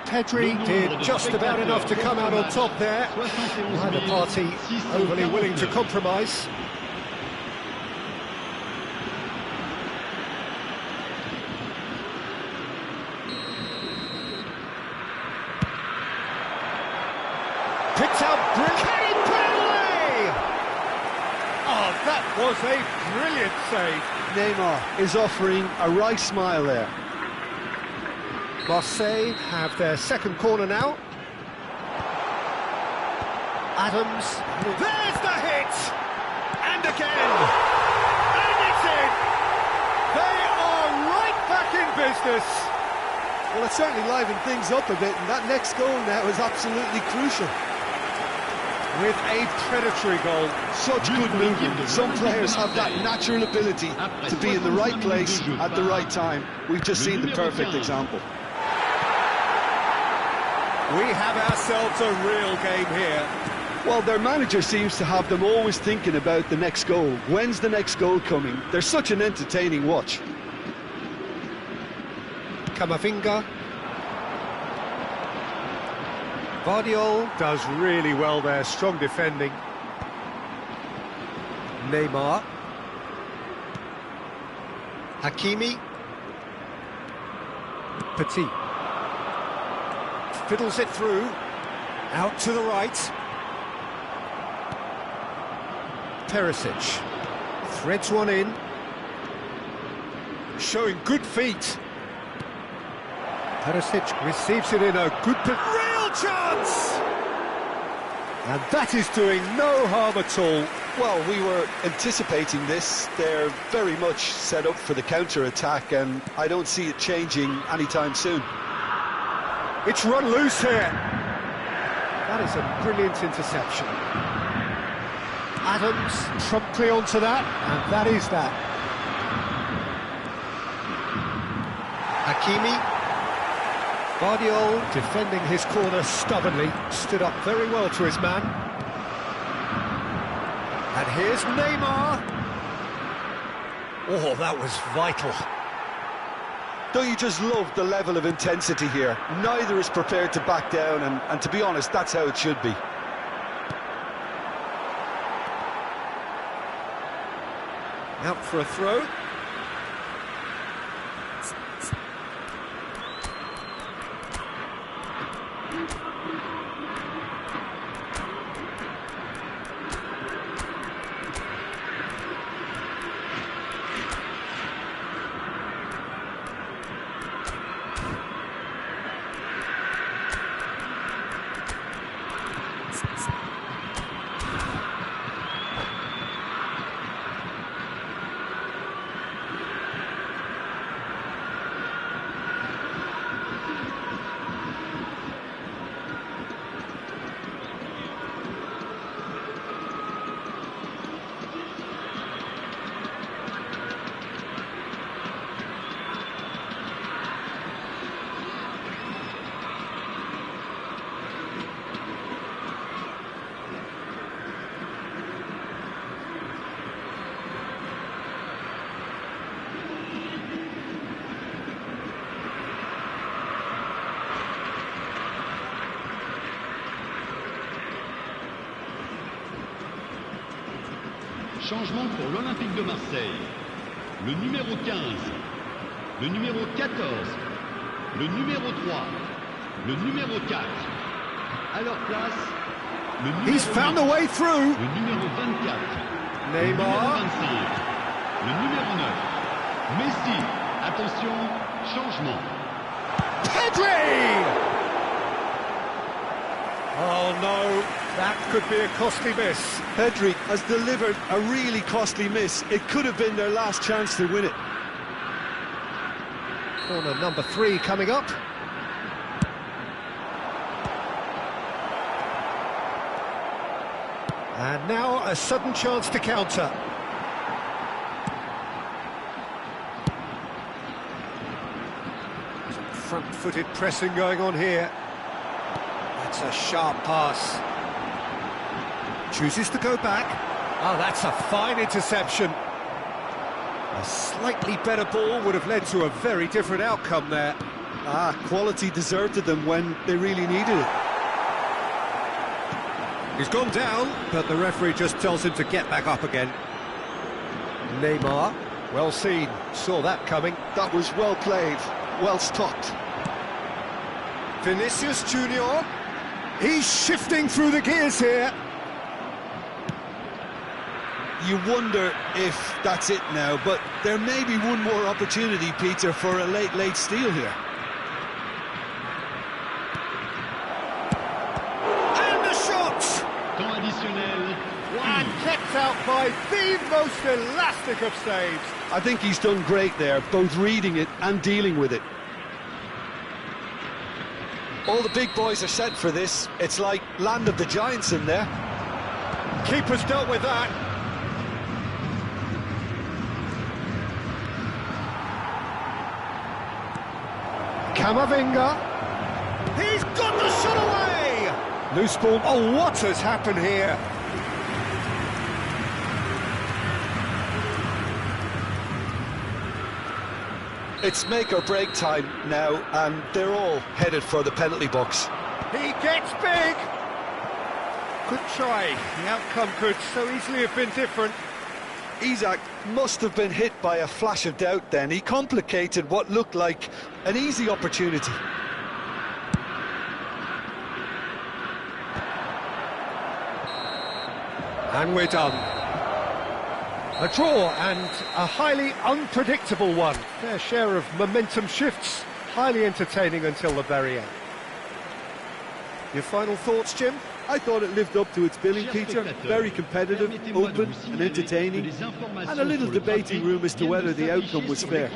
Pedri did just about enough to come out on top there. Neither party overly willing to compromise. Picked out brilliant penalty! Oh, that was a brilliant save. Neymar is offering a right smile there. Marseille have their second corner now. Adams. There's the hit! And again! And it's in! They are right back in business! Well, it certainly livened things up a bit, and that next goal now is absolutely crucial. With a predatory goal. Such good movement. Some players have that natural ability to be in the right place at the right time. We've just seen the perfect example. We have ourselves a real game here. Well, their manager seems to have them always thinking about the next goal. When's the next goal coming? They're such an entertaining watch. Camavinga. Vardiol does really well there, strong defending. Neymar. Hakimi. Petit. Fiddles it through, out to the right. Perisic threads one in, showing good feet. Perisic receives it in a good real chance! And that is doing no harm at all. Well, we were anticipating this. They're very much set up for the counter-attack, and I don't see it changing anytime soon. It's run loose here. That is a brilliant interception. Adams promptly onto that, and that is that. Hakimi. Vardiol defending his corner stubbornly, stood up very well to his man. And here's Neymar. Oh, that was vital. Don't you just love the level of intensity here? Neither is prepared to back down, and to be honest, that's how it should be. Out for a throw. Changement pour l'Olympique de Marseille. Le numéro 15, le numéro 14, le numéro 3, le numéro 4. À leur place, le numéro He's found a way through. le numéro 24, le numéro Neymar. 25, le numéro 9. Messi, attention, changement. Pedri! Oh no, that could be a costly miss. Pedri has delivered a really costly miss. It could have been their last chance to win it. Corner number 3 coming up. And now a sudden chance to counter. Some front-footed pressing going on here. That's a sharp pass. Chooses to go back. Oh, that's a fine interception. A slightly better ball would have led to a very different outcome there. Quality deserted them when they really needed it. He's gone down, but the referee just tells him to get back up again. Neymar, well seen, saw that coming. That was well played, well stopped. Vinicius Junior, he's shifting through the gears here. You wonder if that's it now, but there may be one more opportunity, Peter, for a late steal here. And the shot! Temps additionnel. And kept out by the most elastic of saves. I think he's done great there, both reading it and dealing with it. All the big boys are set for this. It's like Land of the Giants in there. Keeper's dealt with that. Camavinga. He's got the shot away! Loose ball. Oh, what has happened here? It's make or break time now, and they're all headed for the penalty box. He gets big! Good try. The outcome could so easily have been different. Isak must have been hit by a flash of doubt then. He complicated what looked like an easy opportunity. And we're done. A draw and a highly unpredictable one. Fair share of momentum shifts, highly entertaining until the very end. Your final thoughts, Jim? I thought it lived up to its billing, Peter. Very competitive, open and entertaining, and a little debating room as to whether the outcome was fair.